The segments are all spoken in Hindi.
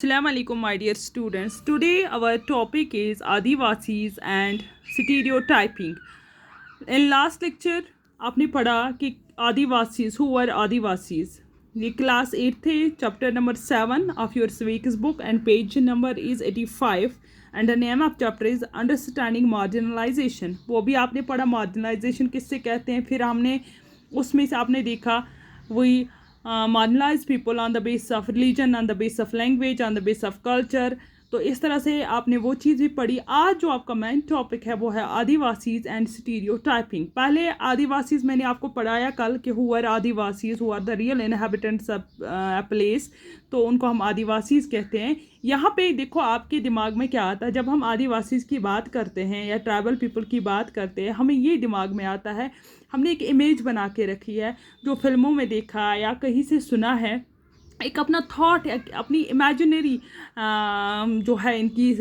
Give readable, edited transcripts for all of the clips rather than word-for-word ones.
Assalamu alaikum, my dear students. Today our topic is Adivasis and stereotyping. In last lecture आपने पढ़ा कि आदिवासीज हु वर आदिवासीज ये क्लास 8 थे chapter number 7 of your civics book and page number is 85 and the name of chapter is understanding marginalisation. वो भी आपने पढ़ा मार्जिनलाइजेशन किससे कहते हैं. फिर हमने उसमें से आपने देखा वही marginalized people on the basis of religion, on the basis of language, on the basis of culture. तो इस तरह से आपने वो चीज़ भी पढ़ी. आज जो आपका मेन टॉपिक है वो है आदिवासीज एंड स्टीरियोटाइपिंग. पहले आदिवासीज मैंने आपको पढ़ाया कल कि who are adivasis, who are the real inhabitants of place, तो उनको हम आदिवासीज कहते हैं. यहाँ पे देखो आपके दिमाग में क्या आता है जब हम आदिवासीज की बात करते हैं या ट्राइबल पीपल की बात करते हैं. हमें ये दिमाग में आता है, हमने एक इमेज बना के रखी है जो फिल्मों में देखा या कहीं से सुना है, एक अपना थॉट, अपनी इमेजिनरी जो है इनकी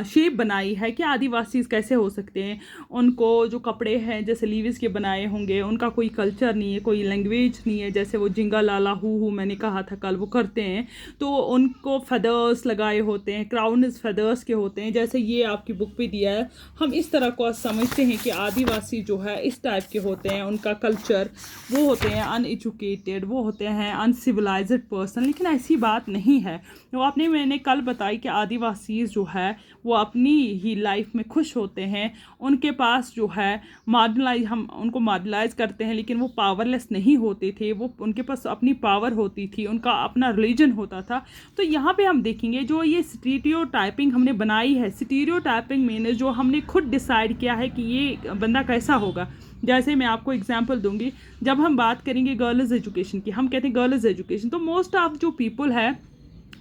शेप बनाई है कि आदिवासी कैसे हो सकते हैं. उनको जो कपड़े हैं जैसे लीविस के बनाए होंगे, उनका कोई कल्चर नहीं है, कोई लैंग्वेज नहीं है. जैसे वो जिंगा लाला हु मैंने कहा था कल, वो करते हैं तो उनको फेदर्स लगाए होते हैं, क्राउन फेदर्स के होते हैं. जैसे ये आपकी बुक पे दिया है, हम इस तरह को समझते हैं कि आदिवासी जो है इस टाइप के होते हैं. उनका कल्चर, वो होते हैं अनएजुकेटेड, वो होते हैं अनसिविलाइज्ड पर्सन. लेकिन ऐसी बात नहीं है. वो आपने मैंने कल बताई कि आदिवासी जो है वो अपनी ही लाइफ में खुश होते हैं. उनके पास जो है मार्जिनलाइज, हम उनको मार्जिनलाइज करते हैं लेकिन वो पावरलेस नहीं होते थे. वो उनके पास अपनी पावर होती थी, उनका अपना रिलीजन होता था. तो यहाँ पे हम देखेंगे जो ये स्टीरियोटाइपिंग हमने बनाई है. स्टीरियोटाइपिंग मीन्स जो हमने खुद डिसाइड किया है कि ये बंदा कैसा होगा. जैसे मैं आपको एग्जांपल दूंगी, जब हम बात करेंगे गर्ल्स एजुकेशन की, हम कहते हैं गर्ल्स एजुकेशन, तो मोस्ट ऑफ जो पीपल है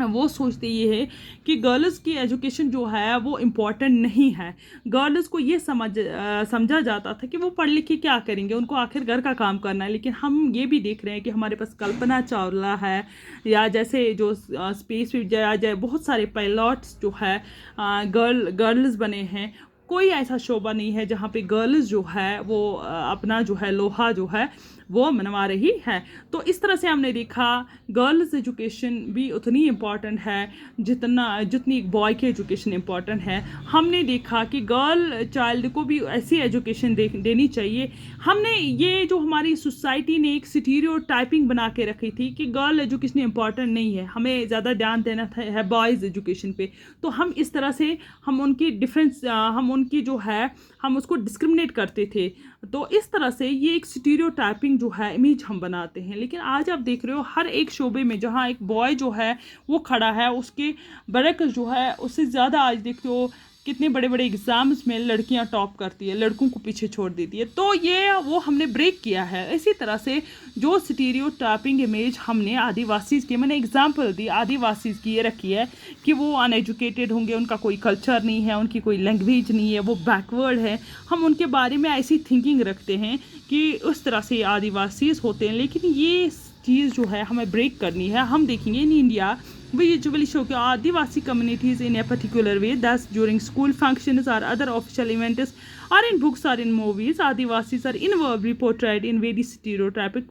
वो सोचते ये है कि गर्ल्स की एजुकेशन जो है वो इम्पॉर्टेंट नहीं है. गर्ल्स को ये समझा जाता था कि वो पढ़ लिख के क्या करेंगे, उनको आखिर घर का काम करना है. लेकिन हम ये भी देख रहे हैं कि हमारे पास कल्पना चावला है, या जैसे जो स्पेस जाए बहुत सारे पायलट्स जो है गर्ल्स बने हैं. कोई ऐसा शोबा नहीं है जहाँ पे गर्ल्स जो है वो अपना जो है लोहा जो है वो मनवा रही है. तो इस तरह से हमने देखा गर्ल्स एजुकेशन भी उतनी इम्पॉर्टेंट है जितनी एक बॉय की एजुकेशन इम्पॉर्टेंट है. हमने देखा कि गर्ल चाइल्ड को भी ऐसी एजुकेशन देनी चाहिए. हमने ये जो हमारी सोसाइटी ने एक स्टीरियोटाइपिंग बना के रखी थी कि गर्ल एजुकेशन इम्पॉर्टेंट नहीं है, हमें ज़्यादा ध्यान देना है बॉयज़ एजुकेशन पे. तो हम इस तरह से हम उनकी डिफरेंस, हम उनकी जो है हम उसको डिस्क्रिमिनेट करते थे. तो इस तरह से ये एक स्टीरियोटाइपिंग जो है इमेज हम बनाते हैं. लेकिन आज आप देख रहे हो हर एक शोबे में जहाँ एक बॉय जो है वो खड़ा है, उसके बरक्स जो है उससे ज़्यादा आज देखते हो कितने बड़े बड़े एग्ज़ाम्स में लड़कियां टॉप करती है, लड़कों को पीछे छोड़ देती है. तो ये वो हमने ब्रेक किया है. इसी तरह से जो स्टीरियोटाइपिंग इमेज हमने आदिवासीज़ की, मैंने एग्जांपल दी आदिवासीज़ की, ये रखी है कि वो अनएजुकेटेड होंगे, उनका कोई कल्चर नहीं है, उनकी कोई लैंग्वेज नहीं है, वो बैकवर्ड है. हम उनके बारे में ऐसी थिंकिंग रखते हैं कि उस तरह से आदिवासीज़ होते हैं. लेकिन ये चीज़ जो है हमें ब्रेक करनी है. हम देखेंगे in India we usually show कि आदिवासी communities in a particular way, thus during school functions or other official events or in books or in movies, Adivasis are invariably portrayed in very stereotypic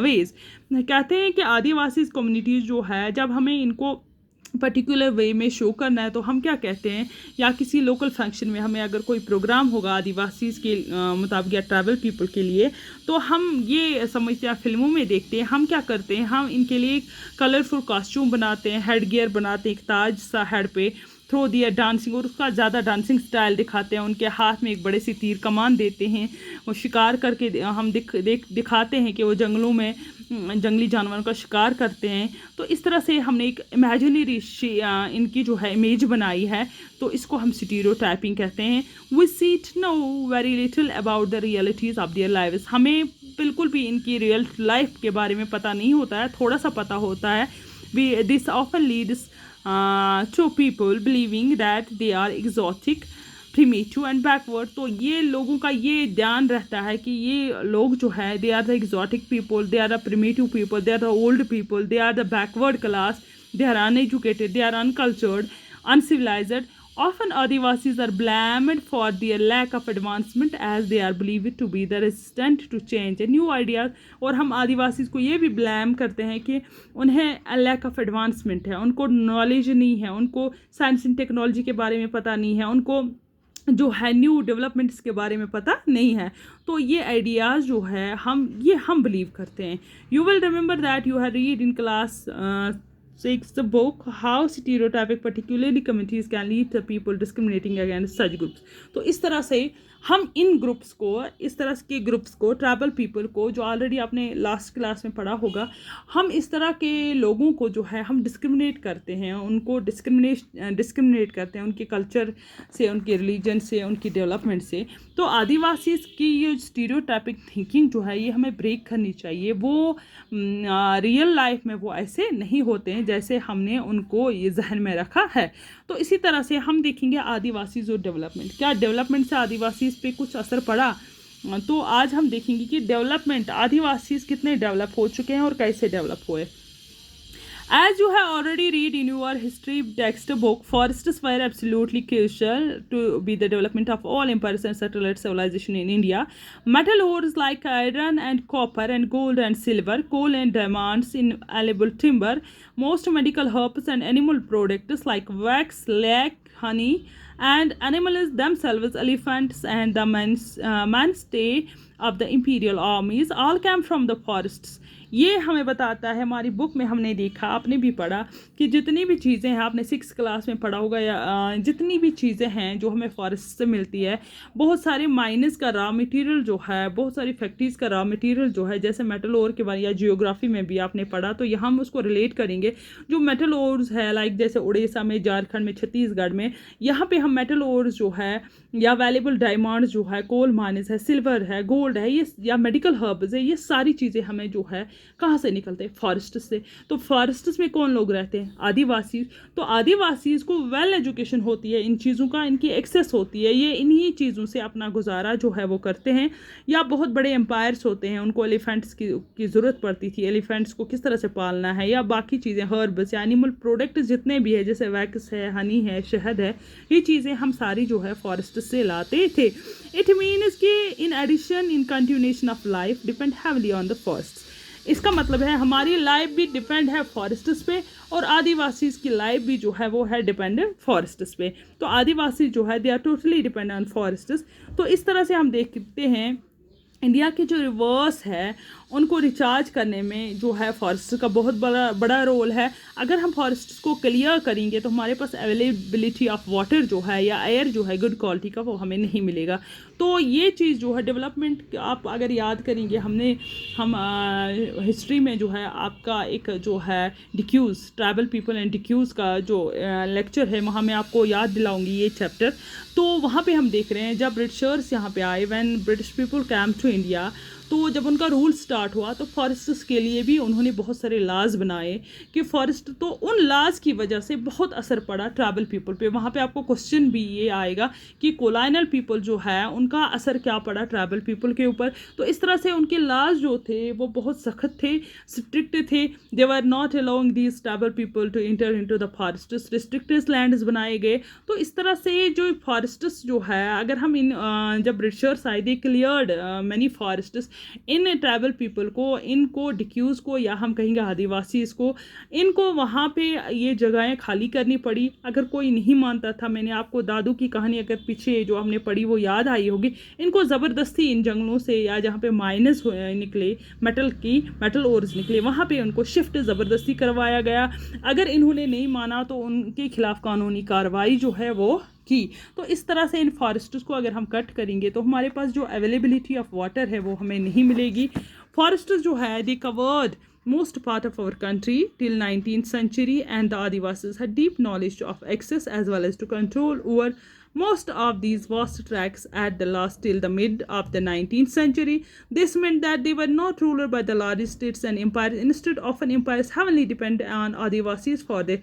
ways. कहते हैं कि आदिवासी कम्युनिटीज़ जो है जब हमें इनको पर्टिकुलर वे में शो करना है तो हम क्या कहते हैं, या किसी लोकल फंक्शन में हमें अगर कोई प्रोग्राम होगा आदिवासीज़ के मुताबिक या ट्राइबल पीपल के लिए, तो हम ये समझते हैं, फिल्मों में देखते हैं, हम क्या करते हैं, हम इनके लिए कलरफुल कॉस्ट्यूम बनाते हैं, हेड गियर बनाते हैं, एक ताज सा हेड पे, थ्रो दिया डांसिंग, और उसका ज़्यादा डांसिंग स्टाइल दिखाते हैं. उनके हाथ में एक बड़े सी तीर कमान देते हैं, वो शिकार करके हम दिखाते हैं कि वो जंगलों में जंगली जानवरों का शिकार करते हैं. तो इस तरह से हमने एक इमेजिनरी इनकी जो है इमेज बनाई है. तो इसको हम स्टीरियोटाइपिंग कहते हैं. We seat know very little about the realities of their lives. हमें बिल्कुल भी इनकी रियल लाइफ के बारे में पता नहीं होता है, थोड़ा सा पता होता है. This often Leeds to people believing that they are exotic, primitive and backward. तो ये लोगों का ये ध्यान रहता है कि ये लोग जो है they are the exotic people, they are the primitive people, they are the old people, they are the backward class, they are uneducated, they are uncultured, uncivilized. Often Adivasis are blamed for their lack of advancement as they are believed to be the resistant to change and new ideas. और हम आदिवासीज को ये भी ब्लेम करते हैं कि उन्हें लैक ऑफ एडवांसमेंट है, उनको नॉलेज नहीं है, उनको साइंस एंड टेक्नोलॉजी के बारे में पता नहीं है, उनको जो है न्यू डेवलपमेंट्स के बारे में पता नहीं है. तो ये आइडियाज़ जो है हम बिलीव करते हैं. You will remember that you have read in class 6 the book how stereotypic particularly communities can lead to people discriminating against such groups. तो इस तरह से हम इन ग्रुप्स को, इस तरह के ग्रुप्स को, ट्राइबल पीपल को, जो ऑलरेडी आपने लास्ट क्लास में पढ़ा होगा, हम इस तरह के लोगों को जो है हम डिस्क्रिमिनेट करते हैं, उनको डिस्क्रिमिनेट करते हैं उनके कल्चर से, उनके रिलीजन से, उनकी डेवलपमेंट से. तो आदिवासी की ये स्टीरियोटाइपिक थिंकिंग जो है ये हमें ब्रेक करनी चाहिए. वो रियल लाइफ में वो ऐसे नहीं होते हैं जैसे हमने उनको ये जहन में रखा है. तो इसी तरह से हम देखेंगे आदिवासी और डेवलपमेंट, क्या डेवलपमेंट से आदिवासी पे कुछ असर पड़ा. तो आज हम देखेंगे कि डेवलपमेंट आदिवासी कितने डेवलप हो चुके हैं और कैसे डेवलप हुए. As you have already read in your history textbook, forests were absolutely crucial to be the development of all empires and satellite civilization in India. Metal ores like iron and copper and gold and silver, coal and diamonds, invaluable timber, most medical herbs and animal products like wax, lac, honey, and animals themselves, elephants and the mainstay of the imperial armies all came from the forests. ये हमें बताता है, हमारी बुक में हमने देखा, आपने भी पढ़ा कि जितनी भी चीज़ें हैं, आपने 6 क्लास में पढ़ा होगा, या जितनी भी चीज़ें हैं जो हमें फॉरेस्ट से मिलती है, बहुत सारे माइनस का रॉ मटेरियल जो है, बहुत सारी फैक्ट्रीज़ का रॉ मटेरियल जो है, जैसे मेटल ओर के बारे या जियोग्राफी में भी आपने पढ़ा, तो यहाँ हम उसको रिलेट करेंगे. जो मेटल ओर्स है, लाइक जैसे उड़ीसा में, झारखंड में, छत्तीसगढ़ में, यहाँ पे हम मेटल ओर्स जो है या वैल्यूबल डायमंड्स जो है, कोल माइनस है, सिल्वर है, गोल्ड है, ये या मेडिकल हर्ब्स है, ये सारी चीज़ें हमें जो है कहाँ से निकलते हैं, फॉरेस्ट से. तो फॉरेस्ट में कौन लोग रहते हैं, आदिवासी. तो आदिवासी को वेल एजुकेशन होती है, इन चीज़ों का इनकी एक्सेस होती है, ये इन्हीं चीज़ों से अपना गुजारा जो है वो करते हैं. या बहुत बड़े एम्पायर्स होते हैं, उनको एलिफेंट्स की ज़रूरत पड़ती थी, एलिफेंट्स को किस तरह से पालना है, या बाकी चीज़ें हर्ब्स या एनिमल प्रोडक्ट जितने भी है, जैसे वैक्स है, हनी है, शहद है, ये चीज़ें हम सारी जो है फॉरेस्ट से लाते थे. इट मीन्स कि in addition in continuation of life depend heavily on the forest. इसका मतलब है हमारी लाइफ भी डिपेंड है फॉरेस्ट्स पे, और आदिवासी की लाइफ भी जो है वो है डिपेंडेंट फॉरेस्ट्स पे. तो आदिवासी जो है they are totally dependent on forests. तो इस तरह से हम देखते हैं इंडिया के जो रिवर्स है उनको रिचार्ज करने में जो है फॉरेस्ट का बहुत बड़ा रोल है. अगर हम फॉरेस्ट को क्लियर करेंगे तो हमारे पास अवेलेबिलिटी ऑफ वाटर जो है या एयर जो है गुड क्वालिटी का, वो हमें नहीं मिलेगा. तो ये चीज़ जो है डेवलपमेंट, आप अगर याद करेंगे, हम हिस्ट्री में जो है आपका एक जो है डिक्यूज़, ट्राइबल पीपल एंड डिक्यूज़ का जो लेक्चर है, वहाँ मैं आपको याद दिलाऊंगी ये चैप्टर. तो वहाँ पे हम देख रहे हैं जब ब्रिटिशर्स यहाँ पे आए, when British people came to India, तो जब उनका रूल स्टार्ट हुआ तो फॉरेस्ट्स के लिए भी उन्होंने बहुत सारे लाज बनाए कि फॉरेस्ट, तो उन लाज की वजह से बहुत असर पड़ा ट्राइबल पीपल पे. वहाँ पे आपको क्वेश्चन भी ये आएगा कि कोलोनियल पीपल जो है उनका असर क्या पड़ा ट्राइबल पीपल के ऊपर. तो इस तरह से उनके लाज जो थे वो बहुत सख्त थे, स्ट्रिक्ट थे. They were not allowing these tribal people to enter into the forests, restricted lands बनाए गए. तो इस तरह से जो फॉरेस्ट्स जो है, अगर हम जब ब्रिटिशर्स आए, दे क्लियर्ड मैनी फॉरेस्ट्स. इन ट्राइबल पीपल को, इनको डिक्यूज़ को, या हम कहेंगे आदिवासी को, इनको वहाँ पे ये जगहें खाली करनी पड़ी. अगर कोई नहीं मानता था, मैंने आपको दादू की कहानी अगर पीछे जो हमने पढ़ी वो याद आई होगी, इनको ज़बरदस्ती इन जंगलों से, या जहाँ पे माइनस निकले, मेटल ओर्स निकले, वहाँ पे उनको शिफ्ट ज़बरदस्ती करवाया गया. अगर इन्होंने नहीं माना तो उनके खिलाफ़ कानूनी कार्रवाई जो है वो की. तो इस तरह से इन फॉरेस्ट्स को अगर हम कट करेंगे तो हमारे पास जो अवेलेबिलिटी ऑफ वाटर है वो हमें नहीं मिलेगी. फॉरेस्ट्स जो है दे covered most part of our country till 19th century, and the Adivasis had deep knowledge of access as well as to control over most of these vast tracts at the last till the mid of the 19th century. This meant that they were not ruled by the large states and empires. Instead, often empires heavily depend on Adivasis for their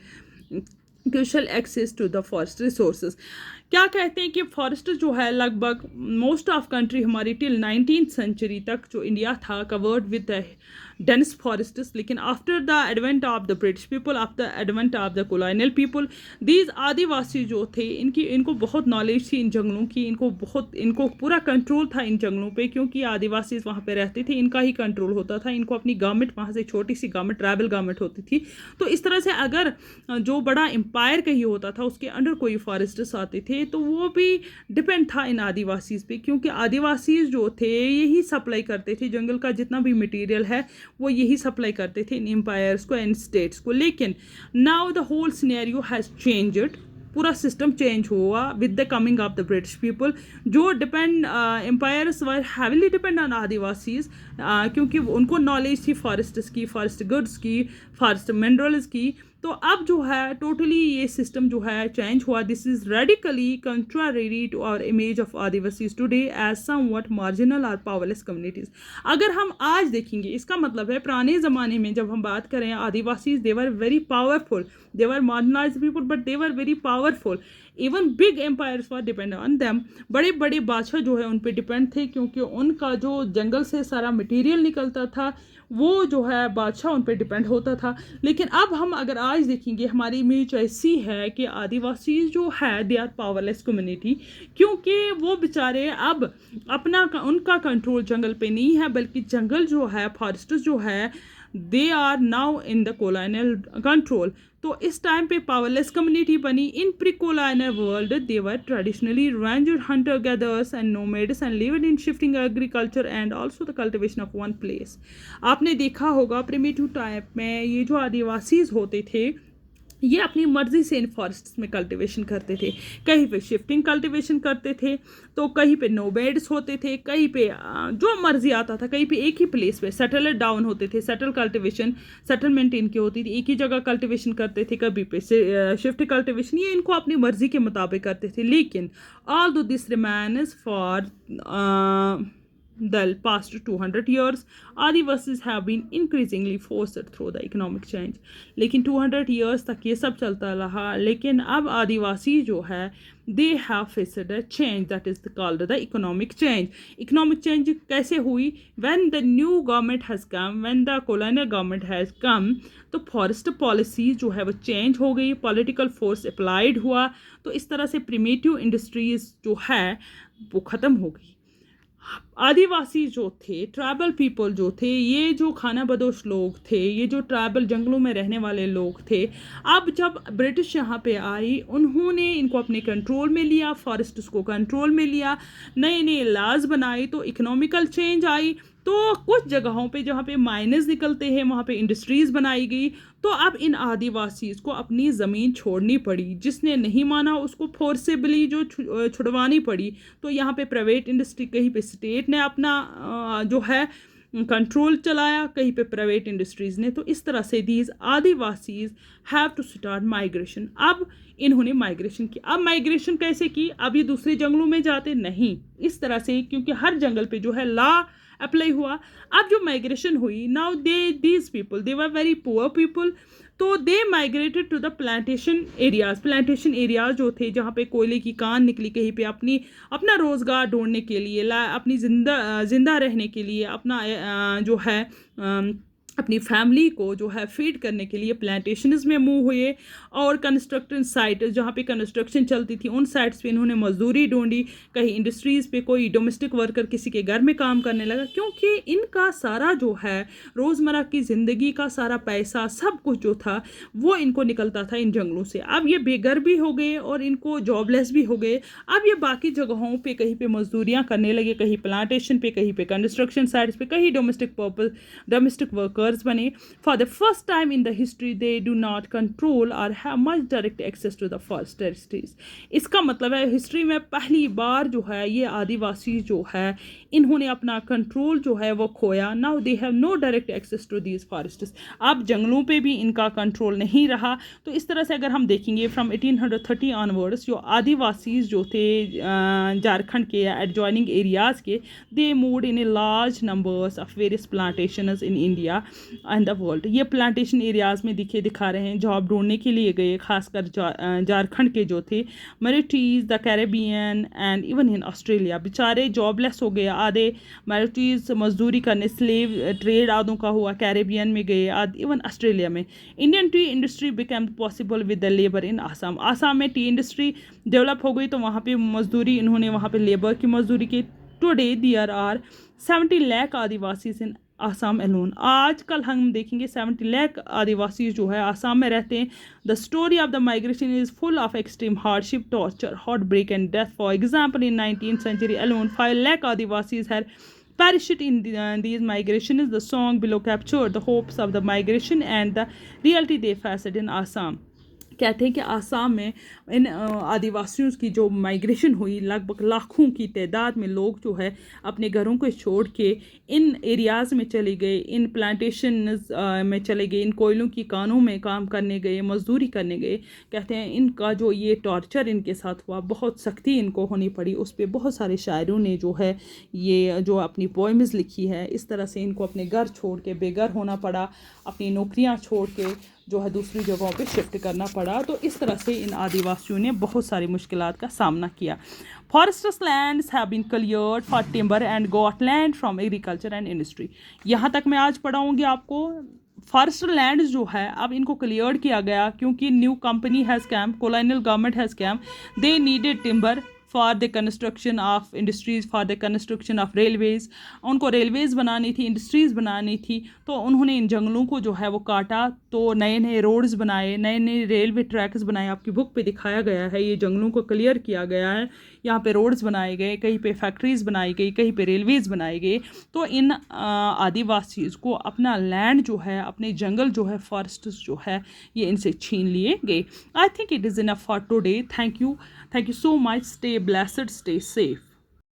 crucial access to the forest resources. क्या कहते हैं कि फॉरेस्ट जो है लगभग मोस्ट ऑफ कंट्री हमारी टिल 19th सेंचुरी तक जो इंडिया था कवर्ड विद dense forests. लेकिन after the advent of the British people, after the advent of the colonial people, these आदिवासी जो थे इनको बहुत नॉलेज थी इन जंगलों की, इनको पूरा कंट्रोल था इन जंगलों पे, क्योंकि आदिवासी वहाँ पे रहते थे, इनका ही कंट्रोल होता था, इनको अपनी गवर्नमेंट वहाँ से छोटी सी गवर्नमेंट ट्राइबल गवर्नमेंट होती थी। तो इस तरह से अगर जो बड़ा एम्पायर कहीं होता था उसके अंडर कोई फॉरेस्टर्स आते थे तो वो भी डिपेंड था इन आदिवासीज पे, क्योंकि आदिवासीज जो थे यही सप्लाई करते थे, जंगल का जितना भी मटेरियल है वो यही सप्लाई करते थे इन एम्पायर्स को एंड स्टेट्स को। लेकिन now the whole scenario has changed, पूरा सिस्टम चेंज हुआ with the coming of the British people, जो depend empires were heavily depend on Adivasis, क्योंकि उनको नॉलेज थी फॉरेस्ट्स की, फॉरेस्ट गुड्स की, फॉरेस्ट मिनरल्स की। तो अब जो है टोटली ये सिस्टम जो है चेंज हुआ। This is radically contrary to our image of adivasis today as somewhat marginal और पावरलेस कम्युनिटीज़। अगर हम आज देखेंगे, इसका मतलब है पुराने ज़माने में जब हम बात करें Adivasis, they were very powerful, they were marginalised people but they were very powerful. Even big empires were depend on them, बड़े बड़े बादशाह जो है उन पे डिपेंड थे, क्योंकि उनका जो जंगल से सारा मटेरियल निकलता था वो जो है बादशाह उन पे डिपेंड होता था। लेकिन अब हम अगर आज देखेंगे हमारी इमेज ऐसी है कि आदिवासी जो है दे आर पावरलेस कम्युनिटी, क्योंकि वो बेचारे अब उनका कंट्रोल जंगल पे नहीं है, बल्कि जंगल जो है फॉरेस्ट्स जो है they are now in the colonial control. तो इस टाइम पे पावरलेस कम्युनिटी बनी। In pre colonial world they were traditionally ranger hunter gatherers and nomads and lived in shifting agriculture and also the cultivation of one place. आपने देखा होगा प्रिमिटिव टाइप में ये जो आदिवासीज होते थे ये अपनी मर्ज़ी से इन फॉरेस्ट्स में कल्टिवेशन करते थे, कहीं पे शिफ्टिंग कल्टिवेशन करते थे, तो कहीं पे नोमैड्स होते थे, कहीं पे जो मर्ज़ी आता था, कहीं पे एक ही प्लेस पे सेटल डाउन होते थे, सेटलमेंट इनकी होती थी, एक ही जगह कल्टिवेशन करते थे, कभी पे शिफ्ट कल्टिवेशन, ये इनको अपनी मर्ज़ी के मुताबिक करते थे। लेकिन ऑल दो this remains for the past 200 years, Adivasis have been increasingly forced through the economic change। लेकिन 200 years तक ये सब चलता रहा, लेकिन अब आदिवासी जो है they have faced a change that is called the economic change। economic change कैसे हुई? when the new government has come, when the colonial government has come, तो फॉरेस्ट पॉलिसी जो है वो चेंज हो गई, पॉलिटिकल फोर्स अप्लाइड हुआ, तो इस तरह से प्रिमिटिव इंडस्ट्रीज जो है वो ख़त्म हो गई। आदिवासी जो थे, ट्राइबल पीपल जो थे, ये जो खाना बदोश लोग थे, ये जो ट्राइबल जंगलों में रहने वाले लोग थे, अब जब ब्रिटिश यहाँ पे आई उन्होंने इनको अपने कंट्रोल में लिया, फॉरेस्ट्स को कंट्रोल में लिया, नए नए लॉज बनाए, तो इकोनॉमिकल चेंज आई। तो कुछ जगहों पे जहाँ पे माइनस निकलते हैं वहाँ पे इंडस्ट्रीज़ बनाई गई, तो अब इन आदिवासीज़ को अपनी ज़मीन छोड़नी पड़ी, जिसने नहीं माना उसको फोर्सेबली जो छुड़वानी पड़ी। तो यहाँ पे प्राइवेट इंडस्ट्री, कहीं पे स्टेट ने अपना जो है कंट्रोल चलाया, कहीं पे प्राइवेट इंडस्ट्रीज़ ने। तो इस तरह से these Adivasis have to start migration. अब इन्होंने माइग्रेशन की। अब माइग्रेशन कैसे की? अब ये दूसरे जंगलों में जाते नहीं, इस तरह से, क्योंकि हर जंगल पे जो है लॉ अप्लाई हुआ। अब जो माइग्रेशन हुई, now these people they were very poor people, तो they migrated to the plantation areas जो थे, जहाँ पे कोयले की कान निकली, कहीं पे अपना रोज़गार ढूंढने के लिए, अपनी जिंदा रहने के लिए, अपना जो है अपनी फैमिली को जो है फीड करने के लिए प्लांटेशंस में मूव हुए। और कंस्ट्रक्शन साइट, जहाँ पे कंस्ट्रक्शन चलती थी, उन साइट्स पे इन्होंने मजदूरी ढूंढी, कहीं इंडस्ट्रीज़ पे कोई डोमेस्टिक वर्कर किसी के घर में काम करने लगा, क्योंकि इनका सारा जो है रोज़मर्रा की ज़िंदगी का सारा पैसा, सब कुछ जो था वो इनको निकलता था इन जंगलों से। अब ये बेघर भी हो गए और इनको जॉबलेस भी हो गए। अब ये बाकी जगहों पर कहीं पर मजदूरियाँ करने लगे, कहीं प्लांटेशन पे, कहीं पे कंस्ट्रक्शन साइट्स पे, कहीं डोमेस्टिक वर्कर बने। For the first time in the history they do not control or have much direct access to the forest territories। इसका मतलब है हिस्ट्री में पहली बार जो है ये आदिवासी जो है इन्होंने अपना कंट्रोल जो है वो खोया। Now they have no direct access to these forests. अब जंगलों पे भी इनका कंट्रोल नहीं रहा। तो इस तरह से अगर हम देखेंगे फ्रॉम 1830 ऑनवर्ड्स, जो आदिवासी जो थे झारखंड के या एडजॉइनिंग एरियाज़ के, they moved in a large numbers of various plantations in India. And the world. ये प्लांटेशन एरियाज़ में दिखा रहे हैं, जॉब ढूंढने के लिए गए, खासकर झारखंड के जो थे, Mauritius, the Caribbean and even in Australia. बेचारे जॉबलेस हो गए आधे, मैरिटीज़ मजदूरी करने, स्लेव ट्रेड आधों का हुआ, कैरेबियन में गए आधे, इवन ऑस्ट्रेलिया में। Indian T industry become possible with the labour in Assam. Assam में टी इंडस्ट्री डेवलप हो गई तो वहाँ पे मजदूरी, इन्होंने वहाँ पे लेबर की मजदूरी की। Today there are 70 lakh adivasi in Assam alone. आजकल हम देखेंगे 70 लाख आदिवासी जो है आसाम में रहते हैं। The story of the migration is full of extreme hardship, torture, heartbreak and death. For example in 19th century alone 5 lakh Adivasis had perished in these migrations. The song below captured the hopes of the migration and the reality they faced in Assam. कहते हैं कि आसाम में इन आदिवासियों की जो माइग्रेशन हुई, लगभग लाखों की तादाद में लोग जो है अपने घरों को छोड़ के इन एरियाज़ में चले गए, इन प्लांटेशन में चले गए, इन कोयलों की कानों में काम करने गए, मजदूरी करने गए। कहते हैं इनका जो ये टॉर्चर इनके साथ हुआ, बहुत सख्ती इनको होनी पड़ी। उस पर बहुत सारे शायरों ने जो है ये जो अपनी पोएम्स लिखी है, इस तरह से इनको अपने घर छोड़ के बेघर होना पड़ा, अपनी नौकरियां छोड़ के जो है दूसरी जगहों पे शिफ्ट करना पड़ा। तो इस तरह से इन आदिवासियों ने बहुत सारी मुश्किलात का सामना किया। Foresters lands have been cleared for timber and got land from agriculture and industry. यहाँ तक मैं आज पढ़ाऊँगी आपको। फॉरेस्टर लैंड्स जो है अब इनको क्लियर किया गया क्योंकि new company has came, colonial government has came, they needed timber for the construction of industries, for the construction of railways. उनको रेलवेज़ बनानी थी, इंडस्ट्रीज़ बनानी थी, तो उन्होंने इन जंगलों को जो है वो काटा, तो नए नए रोड्स बनाए, नए नए रेलवे ट्रैक्स बनाए। आपकी बुक पे दिखाया गया है, ये जंगलों को क्लियर किया गया है, यहाँ पे रोड्स बनाए गए, कहीं पे फैक्ट्रीज़ बनाई गई, कहीं पे रेलवेज़ बनाए गए। तो इन आदिवासी को अपना लैंड जो है, अपने जंगल जो है, फॉरेस्ट जो है, ये इनसे छीन लिए गए। I think it is enough for today. Thank you so much. Stay blessed, stay safe.